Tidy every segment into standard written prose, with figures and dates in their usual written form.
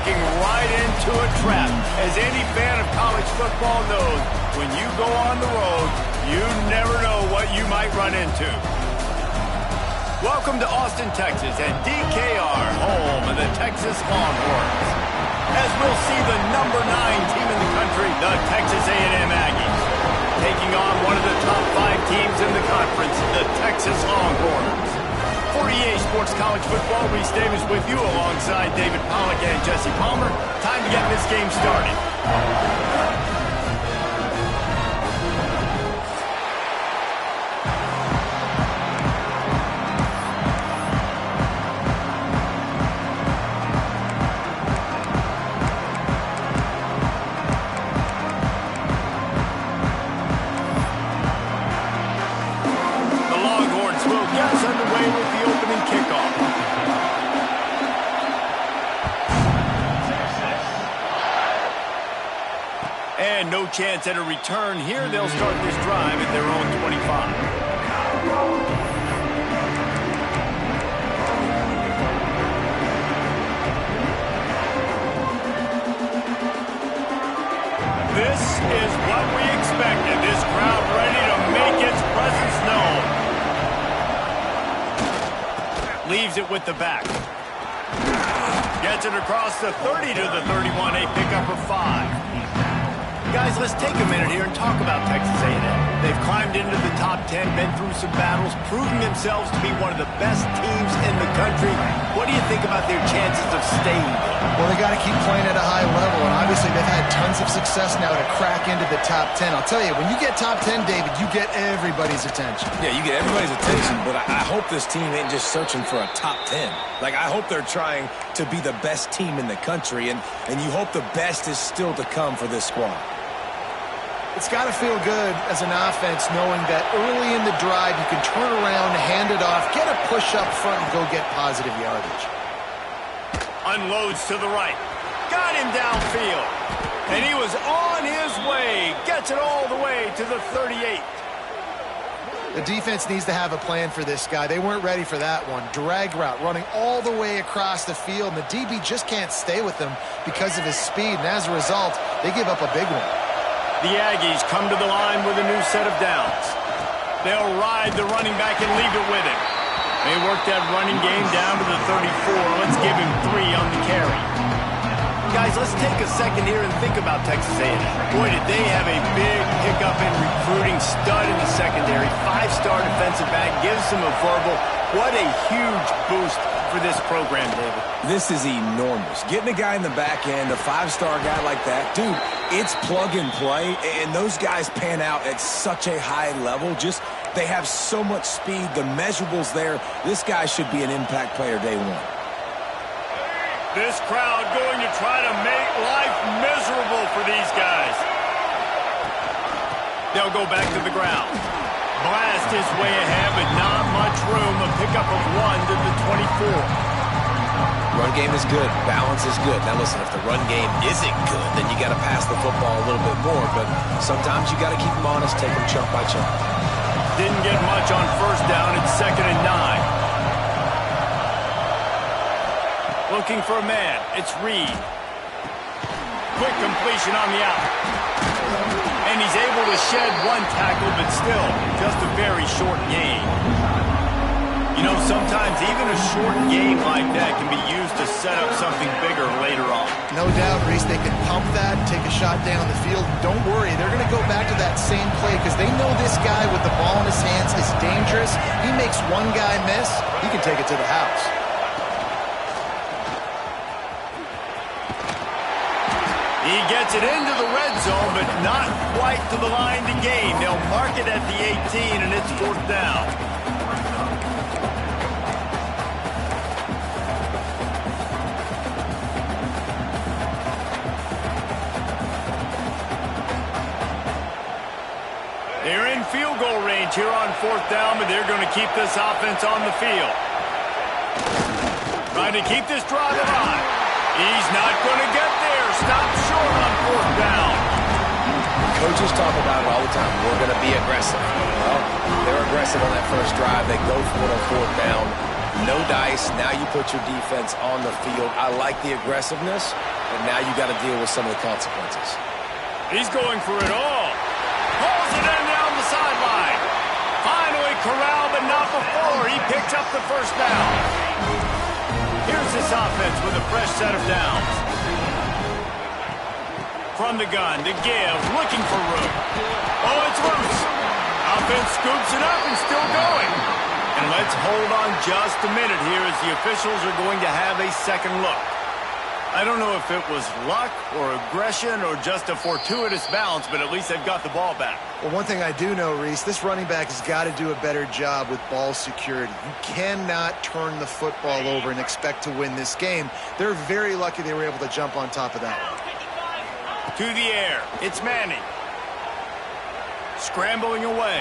walking right into a trap. As any fan of college football knows, when you go on the road, you never know what you might run into. Welcome to Austin, Texas, and DKR, home of the Texas Longhorns. As we'll see the number 9 team in the country, the Texas A&M Aggies, taking on one of the top 5 teams in the conference, the Texas Longhorns. For EA Sports College Football, Reese Davis with you alongside David Pollack and Jesse Palmer. Time to get this game started. And no chance at a return here. They'll start this drive at their own 25. This is what we expected. This crowd ready to make its presence known. Leaves it with the back. Gets it across the 30 to the 31. A pickup of 5. Guys, let's take a minute here and talk about Texas A&M. They've climbed into the top 10, been through some battles, proving themselves to be one of the best teams in the country. What do you think about their chances of staying there? Well, they got to keep playing at a high level, and obviously they've had tons of success now to crack into the top 10. I'll tell you, when you get top 10, David, you get everybody's attention. Yeah, you get everybody's attention, but I hope this team ain't just searching for a top 10. Like, I hope they're trying to be the best team in the country, and you hope the best is still to come for this squad. It's got to feel good as an offense knowing that early in the drive you can turn around, hand it off, get a push up front, and go get positive yardage. Unloads to the right. Got him downfield. And he was on his way. Gets it all the way to the 38. The defense needs to have a plan for this guy. They weren't ready for that one. Drag route, running all the way across the field, and the DB just can't stay with him because of his speed, and as a result, they give up a big one. The Aggies come to the line with a new set of downs. They'll ride the running back and leave it with him. They work that running game down to the 34. Let's give him 3 on the carry. Guys, let's take a second here and think about Texas A&M. Boy, did they have a big pickup in recruiting. Stud in the secondary. 5-star defensive back. Gives them a verbal. What a huge boost for this program, David. This is enormous. Getting a guy in the back end, a 5-star guy like that, dude, it's plug and play, and those guys pan out at such a high level. Just, they have so much speed. The measurables there. This guy should be an impact player day one. This crowd going to try to make life miserable for these guys. They'll go back to the ground. Blast his way ahead, but not much room. A pickup of 1 to the 24. Run game is good. Balance is good. Now listen, if the run game isn't good, then you got to pass the football a little bit more. But sometimes you got to keep them honest, take them chunk by chunk. Didn't get much on first down. It's 2nd and 9. Looking for a man. It's Reed. Quick completion on the out. And he's able to shed 1 tackle, but still just a very short gain. You know, sometimes even a short game like that can be used to set up something bigger later on. No doubt, Reese, they can pump that, take a shot down the field. Don't worry, they're going to go back to that same play because they know this guy with the ball in his hands is dangerous. He makes one guy miss, he can take it to the house. He gets it into the red zone, but not quite to the line to gain. They'll mark it at the 18, and it's 4th down. They're in field goal range here on 4th down, but they're going to keep this offense on the field. Trying to keep this drive alive. He's not going to get there. Stop short on 4th down. Coaches talk about it all the time. We're going to be aggressive. Well, they're aggressive on that first drive. They go for it on 4th down. No dice. Now you put your defense on the field. I like the aggressiveness. but now you got to deal with some of the consequences. He's going for it all. Pulls it in down the sideline. Finally corralled, but not before. He picks up the first down. Here's this offense with a fresh set of downs. From the gun to give, looking for room. Oh, it's loose. Offense scoops it up and still going. And let's hold on just a minute here as the officials are going to have a second look. I don't know if it was luck or aggression or just a fortuitous bounce, but at least they've got the ball back. Well, one thing I do know, Reese, this running back has got to do a better job with ball security. You cannot turn the football over and expect to win this game. They're very lucky they were able to jump on top of that one. To the air, it's Manning. Scrambling away.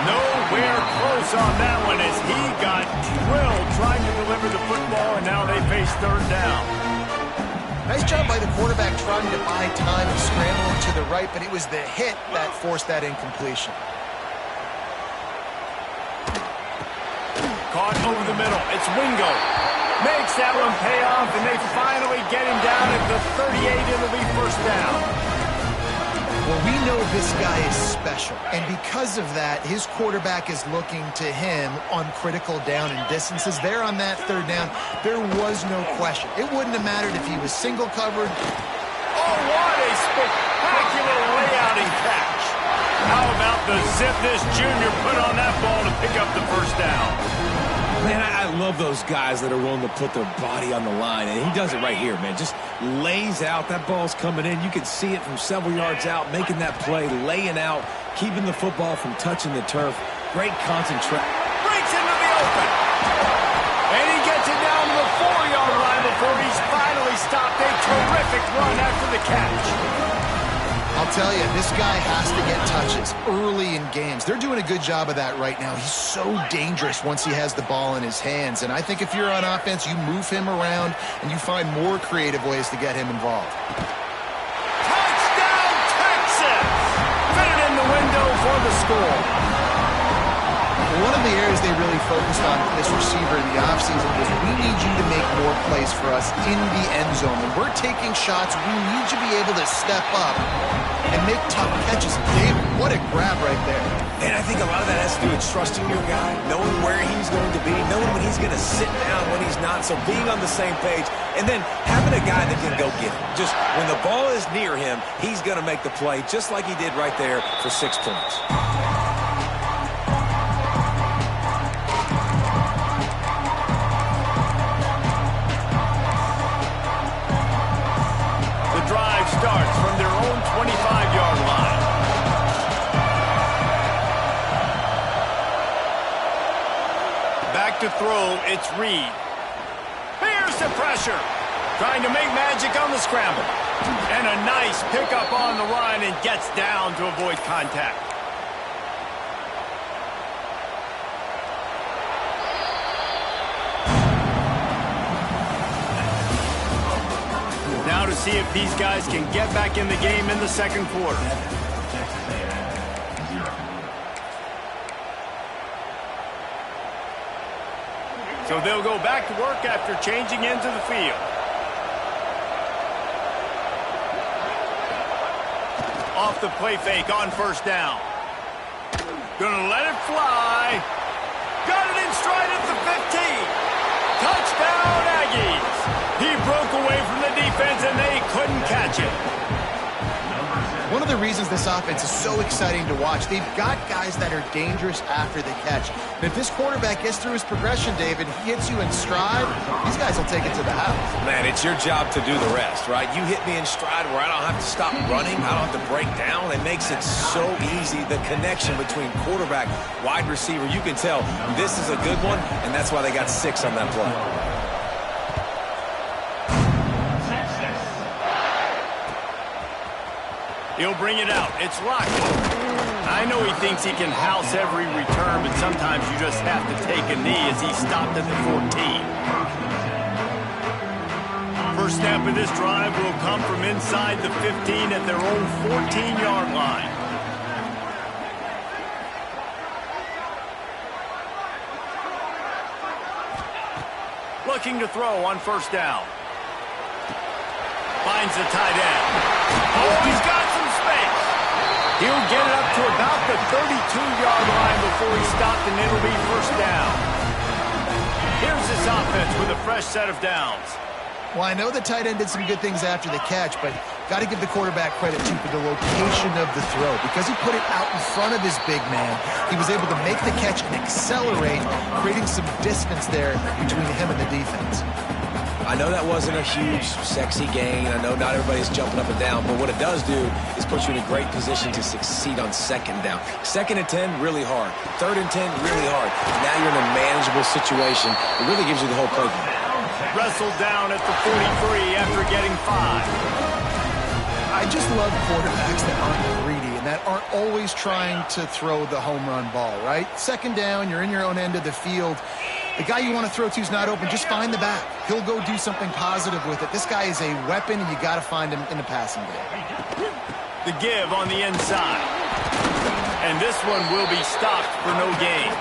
Nowhere close on that one as he got drilled trying to deliver the football, and now they face third down. Nice job by the quarterback trying to buy time and scrambling to the right, but it was the hit that forced that incompletion. Caught over the middle. It's Wingo. Makes that one pay off, and they finally get him down at the 38. It'll be first down. Well, we know this guy is special, and because of that, his quarterback is looking to him on critical down and distances. There on that third down, there was no question. It wouldn't have mattered if he was single covered. Oh, what a spectacular layout and catch. How about the zip this junior put on that ball to pick up the first down? Man, I love those guys that are willing to put their body on the line, and he does it right here, man. Just lays out. That ball's coming in. You can see it from several yards out, making that play, laying out, keeping the football from touching the turf. Great concentration. Breaks into the open. And he gets it down to the 4-yard line before he's finally stopped. A terrific run after the catch. I'll tell you, this guy has to get touches early in games. They're doing a good job of that right now. He's so dangerous once he has the ball in his hands. And I think if you're on offense, you move him around and you find more creative ways to get him involved. Touchdown, Texas! Fit it in the window for the score. One of the areas they really focused on this receiver in the offseason was we need you to make more plays for us in the end zone. When we're taking shots, we need you to be able to step up and make tough catches. David, what a grab right there. And I think a lot of that has to do with trusting your guy, knowing where he's going to be, knowing when he's going to sit down, when he's not. So being on the same page, and then having a guy that can go get it. Just when the ball is near him, he's going to make the play just like he did right there for 6 points. Starts from their own 25-yard line. Back to throw, it's Reed. Here's the pressure. Trying to make magic on the scramble. And a nice pickup on the run and gets down to avoid contact. Now to see if these guys can get back in the game in the second quarter. So they'll go back to work after changing into the field. Off the play fake on first down. Gonna let it fly. Got it in stride at the 15. Touchdown, Aggies. He broke away from the defense, and they couldn't catch it. One of the reasons this offense is so exciting to watch, they've got guys that are dangerous after the catch. And if this quarterback gets through his progression, David, he hits you in stride, these guys will take it to the house. Man, it's your job to do the rest, right? You hit me in stride where I don't have to stop running, I don't have to break down. It makes it so easy, the connection between quarterback, wide receiver. You can tell this is a good one, and that's why they got 6 on that play. He'll bring it out. It's Lockett. I know he thinks he can house every return, but sometimes you just have to take a knee as he stopped at the 14. First snap of this drive will come from inside the 15 at their own 14-yard line. looking to throw on first down. Finds the tight end. Oh, he's got some space. He'll get it up to about the 32-yard line before he's stopped, and it'll be first down. Here's this offense with a fresh set of downs. Well, I know the tight end did some good things after the catch, but got to give the quarterback credit, too, for the location of the throw. Because he put it out in front of his big man, he was able to make the catch and accelerate, creating some distance there between him and the defense. I know that wasn't a huge, sexy gain. I know not everybody's jumping up and down, but what it does do is put you in a great position to succeed on second down. 2nd and 10, really hard. 3rd and 10, really hard. Now you're in a manageable situation. It really gives you the whole playbook. Wrestled down at the 43 after getting 5. I just love quarterbacks that aren't greedy and that aren't always trying to throw the home run ball, right? 2nd down, you're in your own end of the field. The guy you want to throw to is not open. Just find the back. He'll go do something positive with it. This guy is a weapon, and you got to find him in the passing game. The give on the inside. And this one will be stopped for no gain.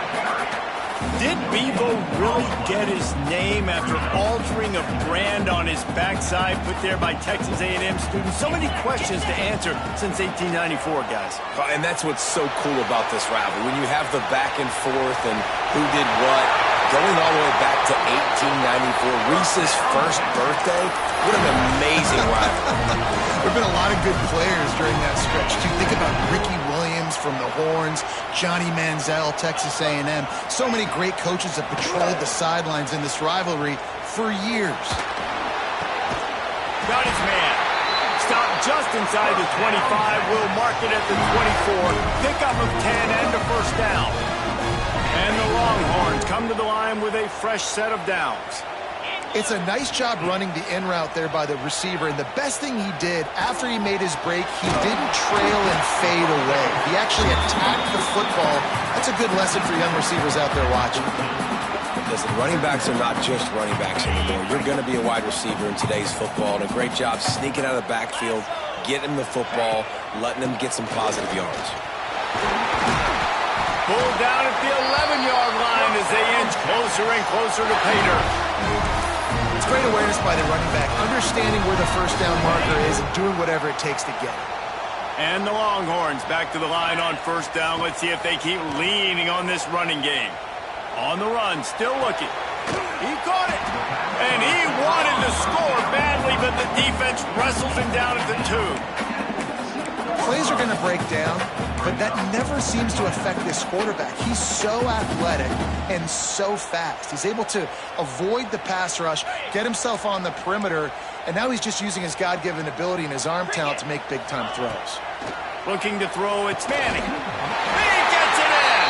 Did Bevo really get his name after altering a brand on his backside put there by Texas A&M students? So many questions to answer since 1894, guys. And that's what's so cool about this rivalry. When you have the back and forth and who did what, going all the way back to 1894, Reese's first birthday, what an amazing rivalry. There have been a lot of good players during that stretch, too. Think about Ricky Williams from the Horns, Johnny Manziel, Texas A&M. So many great coaches have patrolled the sidelines in this rivalry for years. Got his man. Stopped just inside the 25. Will mark it at the 24. Pickup of 10 and a first down. And the Longhorns come to the line with a fresh set of downs. It's a nice job running the in route there by the receiver, and the best thing he did after he made his break, he didn't trail and fade away. He actually attacked the football. That's a good lesson for young receivers out there watching. Listen, running backs are not just running backs anymore. You're going to be a wide receiver in today's football, and a great job sneaking out of the backfield, getting the football, letting them get some positive yards. Pulled down at the 11-yard line as they inch closer and closer to pay dirt. It's great awareness by the running back, understanding where the first down marker is and doing whatever it takes to get it. And the Longhorns back to the line on first down. Let's see if they keep leaning on this running game. On the run, still looking. He caught it. And he wanted to score badly, but the defense wrestles him down at the 2. Plays are going to break down, but that never seems to affect this quarterback. He's so athletic and so fast. He's able to avoid the pass rush, get himself on the perimeter, and now he's just using his God-given ability and his arm talent to make big-time throws. Looking to throw, it's Manning. He gets it in!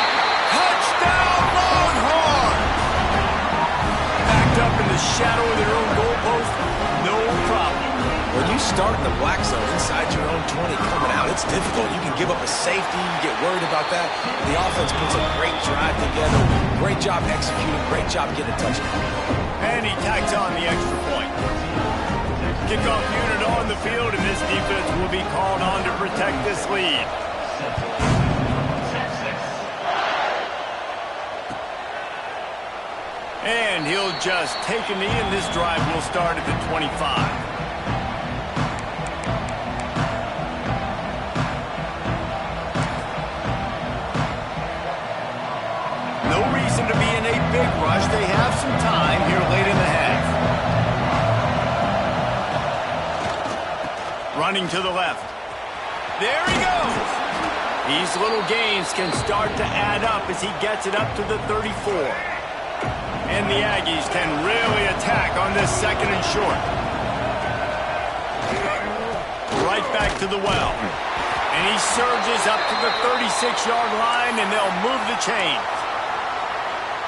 Touchdown, Longhorn! Backed up in the shadow of their own goalpost, no problem. When you start in the black zone inside your own 20 coming out, it's difficult. You can give up a safety, you get worried about that. The offense puts a great drive together. Great job executing, great job getting a touchdown. And he tacks on the extra point. Kickoff unit on the field, and this defense will be called on to protect this lead. And he'll just take a knee, and this drive will start at the 25. To be in a big rush. They have some time here late in the half. Running to the left. There he goes. These little gains can start to add up as he gets it up to the 34. And the Aggies can really attack on this 2nd and short. Right back to the well. And he surges up to the 36-yard line, and they'll move the chains.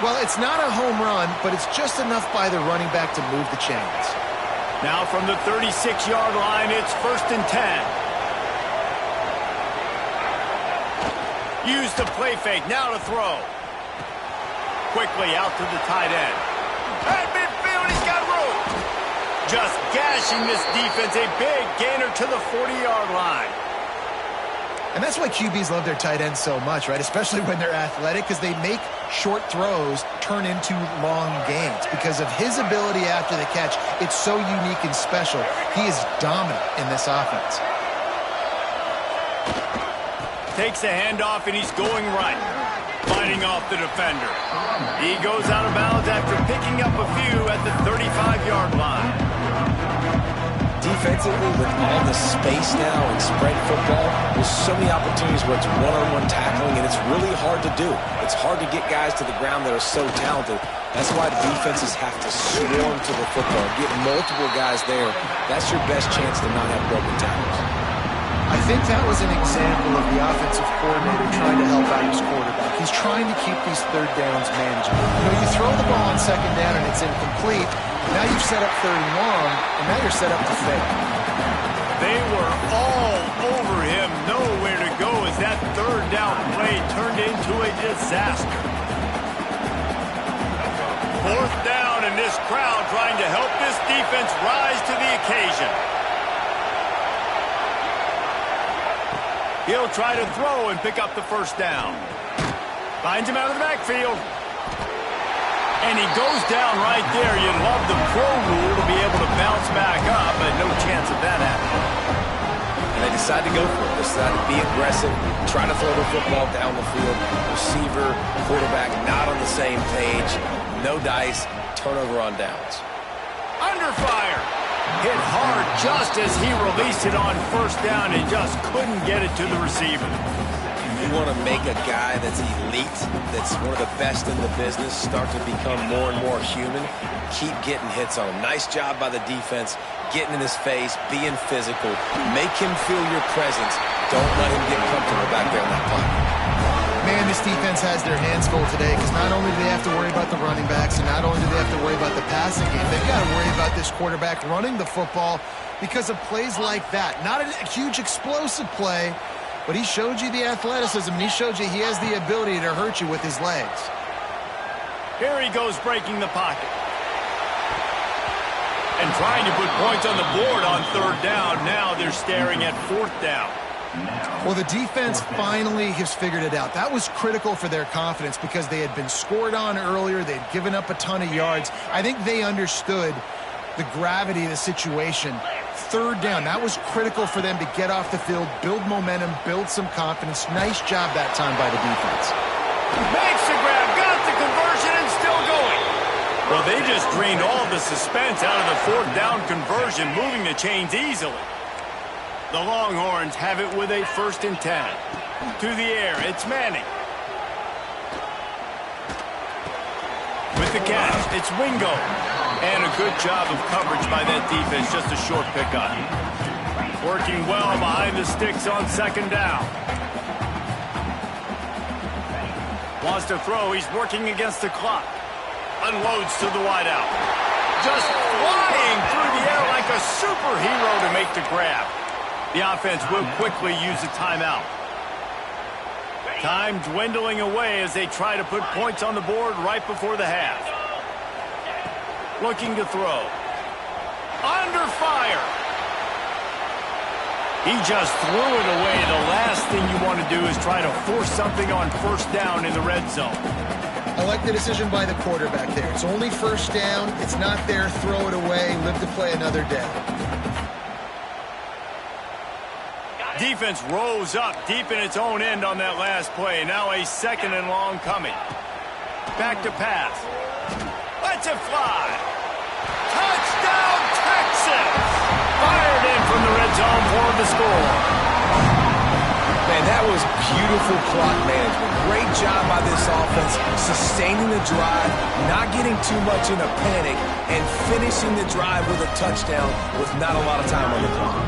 Well, it's not a home run, but it's just enough by the running back to move the chains. Now from the 36-yard line, it's 1st and 10. Use the play fake, now to throw. Quickly out to the tight end. At midfield, he's got room. Just gashing this defense, a big gainer to the 40-yard line. And that's why QBs love their tight ends so much, right? Especially when they're athletic, because they make short throws turn into long gains because of his ability after the catch. It's so unique and special. He is dominant in this offense. Takes a handoff, and he's going right, fighting off the defender. He goes out of bounds after picking up a few at the 35-yard line. Defensively, with all the space now and spread football, there's so many opportunities where it's one-on-one tackling, and it's really hard to do. It's hard to get guys to the ground that are so talented. That's why defenses have to swarm to the football, get multiple guys there. That's your best chance to not have broken tackles. I think that was an example of the offensive coordinator trying to help out his quarterback. He's trying to keep these third downs manageable. You throw the ball on second down and it's incomplete. Now you've set up third and long, and now you're set up to fail. They were all over him, nowhere to go as that third down play turned into a disaster. Fourth down, and this crowd trying to help this defense rise to the occasion. He'll try to throw and pick up the first down. Finds him out of the backfield. And he goes down right there. You'd love the pro rule to be able to bounce back up, but no chance of that happening. And they decide to go for it. They decide to be aggressive, try to throw the football down the field. Receiver, quarterback not on the same page. No dice, turnover on downs. Under fire. Hit hard just as he released it on first down and just couldn't get it to the receiver. You want to make a guy that's elite, that's one of the best in the business, start to become more and more human, keep getting hits on him. Nice job by the defense, getting in his face, being physical. Make him feel your presence. Don't let him get comfortable back there in that pocket. Man, this defense has their hands full today because not only do they have to worry about the running backs and not only do they have to worry about the passing game, they've got to worry about this quarterback running the football because of plays like that. Not a huge explosive play, but he showed you the athleticism, and he showed you he has the ability to hurt you with his legs. Here he goes breaking the pocket. And trying to put points on the board on third down. Now they're staring at fourth down. Well, the defense finally has figured it out. That was critical for their confidence because they had been scored on earlier. They'd given up a ton of yards. I think they understood the gravity of the situation. Third down, that was critical for them to get off the field, build momentum, build some confidence. Nice job that time by the defense. Makes the grab, got the conversion, and still going. Well, they just drained all the suspense out of the fourth down conversion, moving the chains easily. The Longhorns have it with a 1st and 10. To the air, it's Manning. With the catch, it's Wingo. And a good job of coverage by that defense, just a short pickup. Working well behind the sticks on second down. Wants to throw, he's working against the clock. Unloads to the wideout. Just flying through the air like a superhero to make the grab. The offense will quickly use a timeout. Time dwindling away as they try to put points on the board right before the half. Looking to throw. Under fire. He just threw it away. The last thing you want to do is try to force something on first down in the red zone. I like the decision by the quarterback there. It's only first down. It's not there. Throw it away. Live to play another day. Defense rose up deep in its own end on that last play. Now a 2nd and long coming. Back to pass. Lets it fly. Touchdown, Texas! Fired in from the red zone for the score. Man, that was beautiful clock management. Great job by this offense, sustaining the drive, not getting too much in a panic, and finishing the drive with a touchdown with not a lot of time on the clock.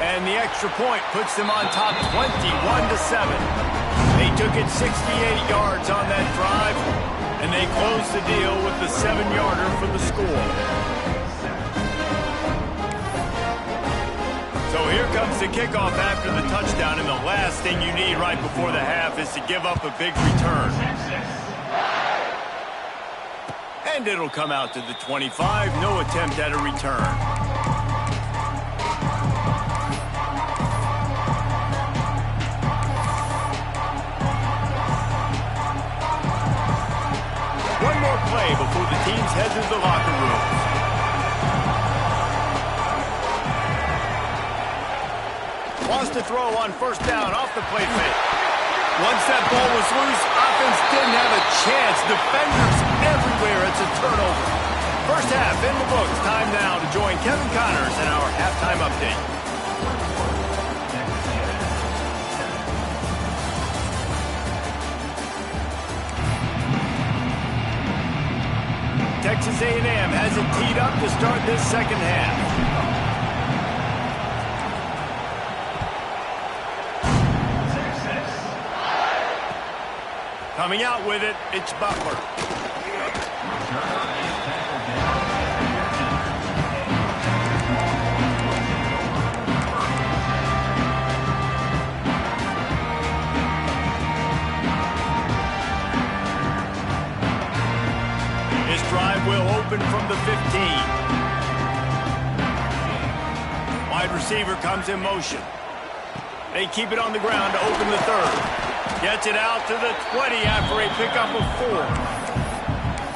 And the extra point puts them on top 21-7. They took it 68 yards on that drive, and they closed the deal with the 7-yarder for the score. So here comes the kickoff after the touchdown, and the last thing you need right before the half is to give up a big return. And it'll come out to the 25, no attempt at a return. head to the locker room. Wants to throw on first down off the play fake. Once that ball was loose, offense didn't have a chance. Defenders everywhere. It's a turnover. First half in the books. Time now to join Kevin Connors in our halftime update. Texas A&M has it teed up to start this second half. Coming out with it, it's Butler. His drive will open from the 15. Wide receiver comes in motion. They keep it on the ground to open the third. Gets it out to the 20 after a pickup of 4.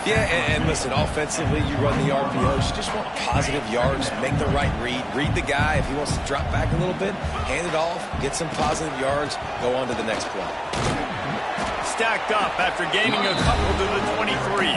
Yeah, and listen, offensively, you run the RPOs. You just want positive yards, make the right read the guy. If he wants to drop back a little bit, hand it off, get some positive yards, go on to the next play. Stacked up after gaining a couple to the 23.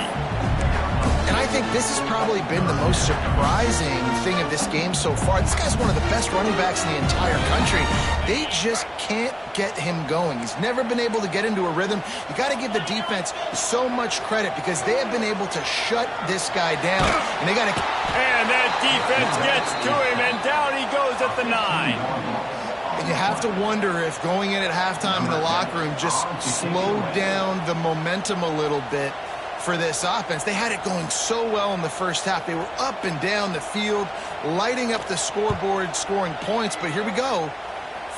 And I think this has probably been the most surprising thing of this game so far. This guy's one of the best running backs in the entire country. They just can't get him going. He's never been able to get into a rhythm. You got to give the defense so much credit because they have been able to shut this guy down. And they got to... And that defense gets to him, and down he goes at the 9. And you have to wonder if going in at halftime in the locker room just slowed down the momentum a little bit for this offense. They had it going so well in the first half. They were up and down the field, lighting up the scoreboard, scoring points. But here we go.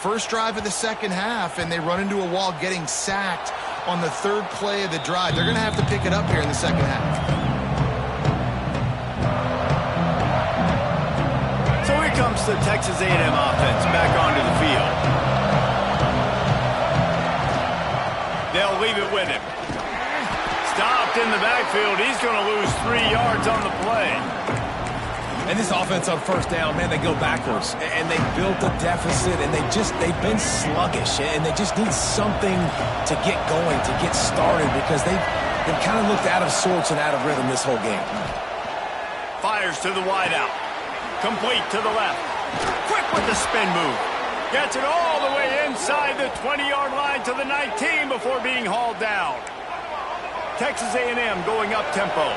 First drive of the second half, and they run into a wall, getting sacked on the third play of the drive. They're going to have to pick it up here in the second half. So here comes the Texas A&M offense back onto the field. They'll leave it with him. Stopped in the backfield. He's going to lose 3 yards on the play. And this offense on first down, man, they go backwards. And they built a deficit, and they've been sluggish. And they just need something to get going, to get started, because they've kind of looked out of sorts and out of rhythm this whole game. Fires to the wideout. Complete to the left. Quick with the spin move. Gets it all the way inside the 20-yard line to the 19 before being hauled down. Texas A&M going up tempo.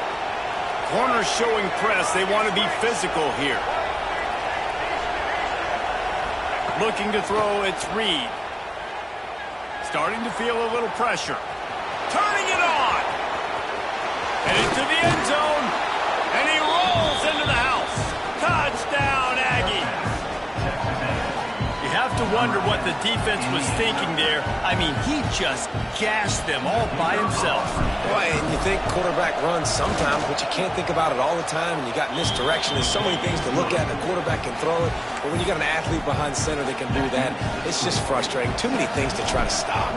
Corners showing press. They want to be physical here. Looking to throw, it's Reed. Starting to feel a little pressure. Turning it on. And into the end zone. And he rolls into the house. Touchdown, Aggies. You have to wonder what the defense was thinking there. I mean, he just gashed them all by himself. Boy, and you think quarterback runs sometimes, but you can't think about it all the time, and you got misdirection. There's so many things to look at. The quarterback can throw it, but when you got an athlete behind center that can do that, it's just frustrating. Too many things to try to stop.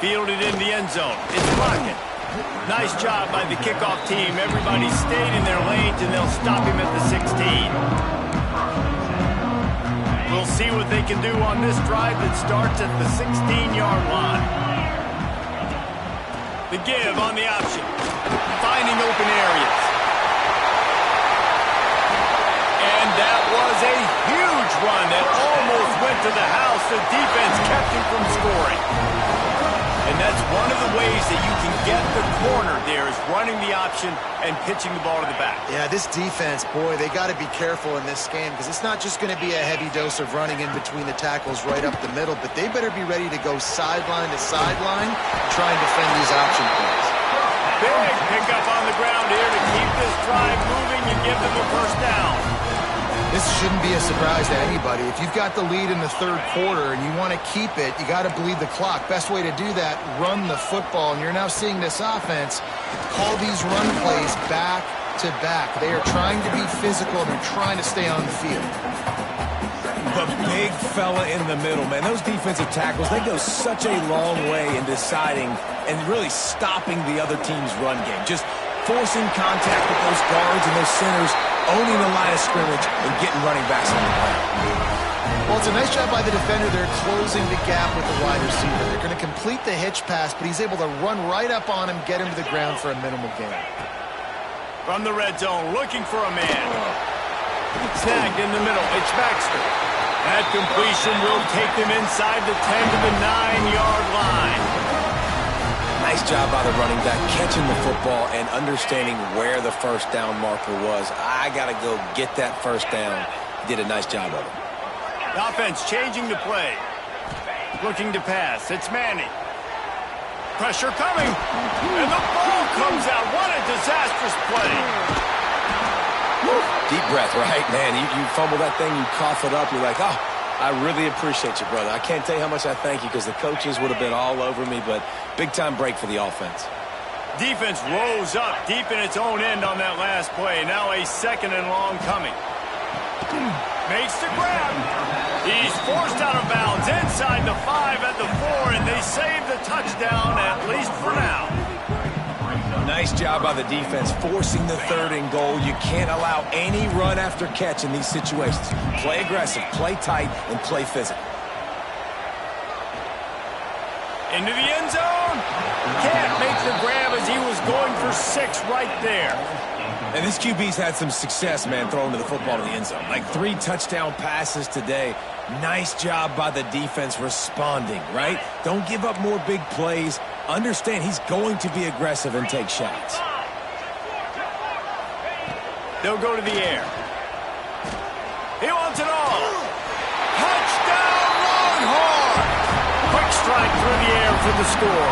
Fielded in the end zone. It's Rocket. Nice job by the kickoff team. Everybody stayed in their lanes, and they'll stop him at the 16. We'll see what they can do on this drive that starts at the 16-yard line. The give on the option. Finding open areas. And that was a huge run that almost went to the house. The defense kept him from scoring. And that's one of the ways that you can get the corner there is running the option and pitching the ball to the back. Yeah, this defense, boy, they got to be careful in this game because it's not just going to be a heavy dose of running in between the tackles right up the middle, but they better be ready to go sideline to sideline and try and defend these option plays. Big pickup on the ground here to keep this drive moving and give them a first down. This shouldn't be a surprise to anybody. If you've got the lead in the third quarter and you want to keep it, you got to bleed the clock. Best way to do that, run the football. And you're now seeing this offense call these run plays back to back. They are trying to be physical and they're trying to stay on the field. the big fella in the middle, man. Those defensive tackles, they go such a long way in deciding and really stopping the other team's run game. Just forcing contact with those guards and those centers, owning the line of scrimmage, and getting running backs on the ground. Well, it's a nice job by the defender. They're closing the gap with the wide receiver. They're going to complete the hitch pass, but he's able to run right up on him, get him to the ground for a minimal gain. From the red zone, looking for a man. Snagged in the middle. It's Baxter. That completion will take them inside the 10 to the 9-yard line. Nice job by the running back, catching the football and understanding where the first down marker was. I got to go get that first down. He did a nice job of it. The offense changing the play. Looking to pass. It's Manning. Pressure coming. And the ball comes out. What a disastrous play. Deep breath, right, man? You fumble that thing, you cough it up. You're like, oh, I really appreciate you, brother. I can't tell you how much I thank you because the coaches would have been all over me, but big-time break for the offense. Defense rose up deep in its own end on that last play. Now a 2nd and long coming. Makes the grab. He's forced out of bounds inside the 5 at the 4, and they save the touchdown, at least for now. Nice job by the defense forcing the 3rd and goal. You can't allow any run after catch in these situations. Play aggressive, play tight, and play physical. Into the end zone. Can't make the grab as he was going for 6 right there. And this QB's had some success, man, throwing to the football in the end zone. Like 3 touchdown passes today. Nice job by the defense responding, right? Don't give up more big plays. Understand he's going to be aggressive and take shots. They'll go to the air. He wants it all. Touchdown, Longhorn! Quick strike through the air for the score.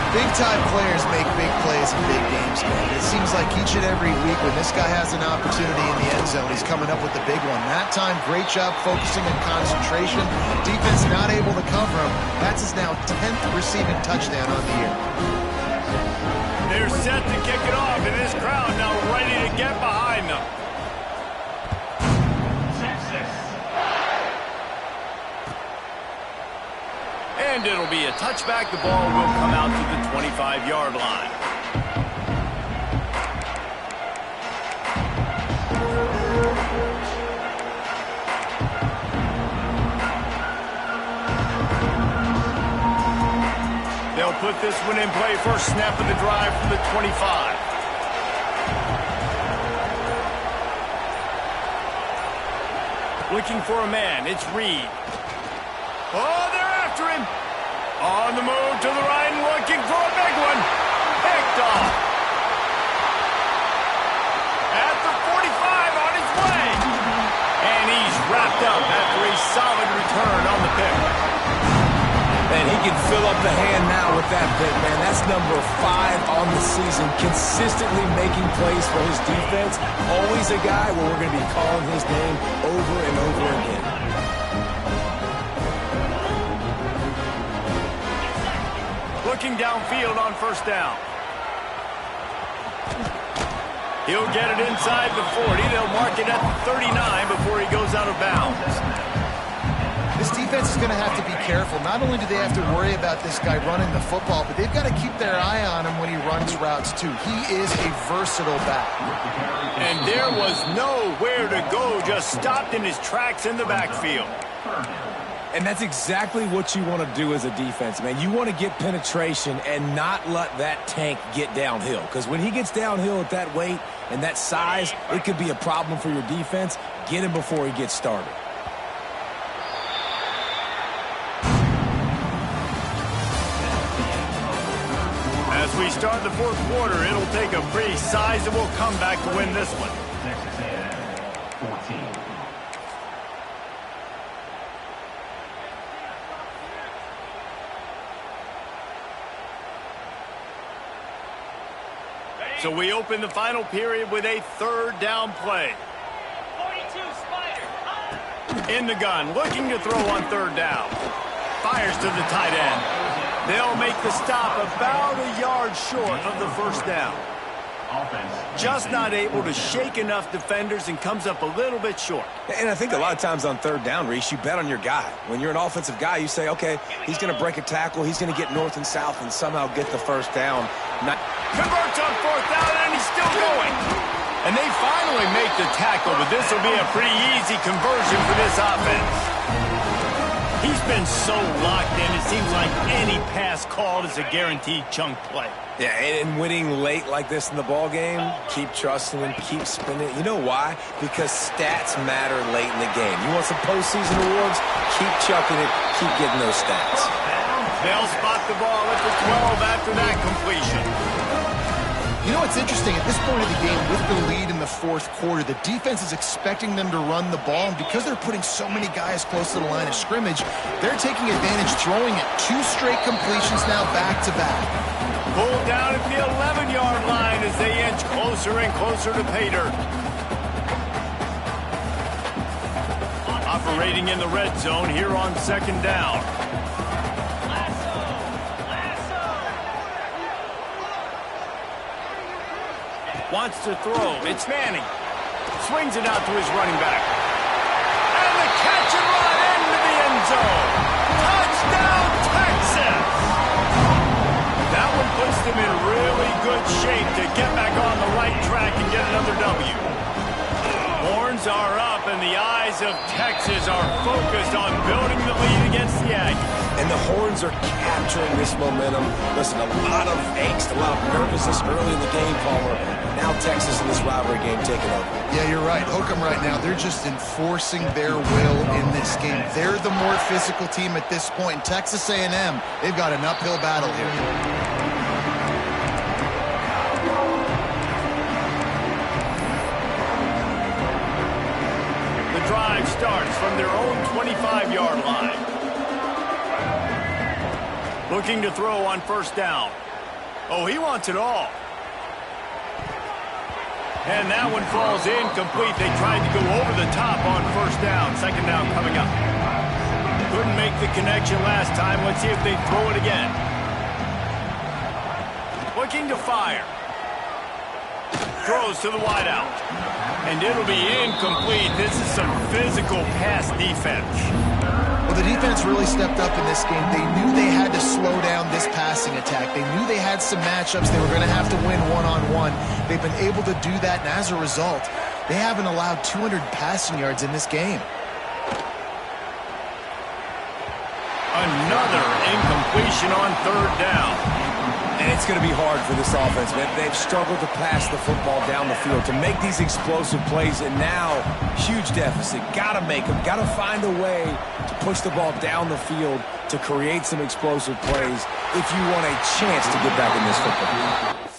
Big-time players make big plays in big games, man. It seems like each and every week when this guy has an opportunity in the end zone, he's coming up with the big one. That time, great job focusing on concentration. Defense not able to cover him. That's his now 10th receiving touchdown on the year. They're set to kick it off, and this crowd now ready to get behind them. And it'll be a touchback. The ball will come out to the 25-yard line. They'll put this one in play. First snap of the drive from the 25. Looking for a man. It's Reed. Oh, they're after him. On the move to the right, looking for a big one. Picked off. At the 45, on his way. And he's wrapped up after a solid return on the pick. And he can fill up the hand now with that pick, man. That's number 5 on the season, consistently making plays for his defense. Always a guy where we're going to be calling his name over and over again. Looking downfield on first down. He'll get it inside the 40. They'll mark it at the 39 before he goes out of bounds. This defense is going to have to be careful. Not only do they have to worry about this guy running the football, but they've got to keep their eye on him when he runs routes too. He is a versatile back. And there was nowhere to go, just stopped in his tracks in the backfield. And that's exactly what you want to do as a defense, man. You want to get penetration and not let that tank get downhill. Because when he gets downhill at that weight and that size, it could be a problem for your defense. Get him before he gets started. As we start the 4th quarter, it'll take a pretty sizable comeback to win this one. So we open the final period with a 3rd down play. 42 Spider. In the gun, looking to throw on 3rd down. Fires to the tight end. They'll make the stop about a yard short of the first down. just not able to shake enough defenders and comes up a little bit short. And I think a lot of times on third down, Reese, you bet on your guy. When you're an offensive guy, you say, okay, he's going to break a tackle, he's going to get north and south and somehow get the first down. Converts on fourth down, and he's still going. And they finally make the tackle, but this will be a pretty easy conversion for this offense. He's been so locked in, it seems like any pass called is a guaranteed chunk play. Yeah, and winning late like this in the ball game, keep trusting him, keep spinning. You know why? Because stats matter late in the game. You want some postseason awards? Keep chucking it, keep getting those stats. They'll spot the ball at the 12 after that completion. You know what's interesting? At this point of the game, with the lead in the fourth quarter, the defense is expecting them to run the ball, and because they're putting so many guys close to the line of scrimmage, they're taking advantage, throwing it. 2 straight completions now back-to-back. Pulled down at the 11-yard line as they inch closer and closer to pay dirt. Operating in the red zone here on second down. Wants to throw. It's Manning. Swings it out to his running back. And the catch and run into the end zone. Touchdown, Texas! That one puts them in really good shape to get back on the right track and get another W. Horns are up, and the eyes of Texas are focused on building the lead against the Aggies. And the Horns are capturing this momentum. Listen, a lot of angst, a lot of nervousness early in the game, Palmer. Now Texas in this rivalry game taking over. Yeah, you're right. Hook 'em right now. They're just enforcing their will in this game. They're the more physical team at this point. Texas A&M, they've got an uphill battle here. The drive starts from their own 25-yard line. Looking to throw on first down. Oh, he wants it all. And that one falls incomplete. They tried to go over the top on first down. Second down coming up. Couldn't make the connection last time. Let's see if they throw it again. Looking to fire. Throws to the wideout. And it'll be incomplete. This is some physical pass defense. Well, the defense really stepped up in this game. They knew they had to slow down this passing attack. They knew they had some matchups they were going to have to win one-on-one. They've been able to do that, and as a result, they haven't allowed 200 passing yards in this game. Another incompletion on third down. And it's going to be hard for this offense, man. They've struggled to pass the football down the field, to make these explosive plays, and now, huge deficit. Got to make them. Got to find a way to push the ball down the field to create some explosive plays if you want a chance to get back in this football game.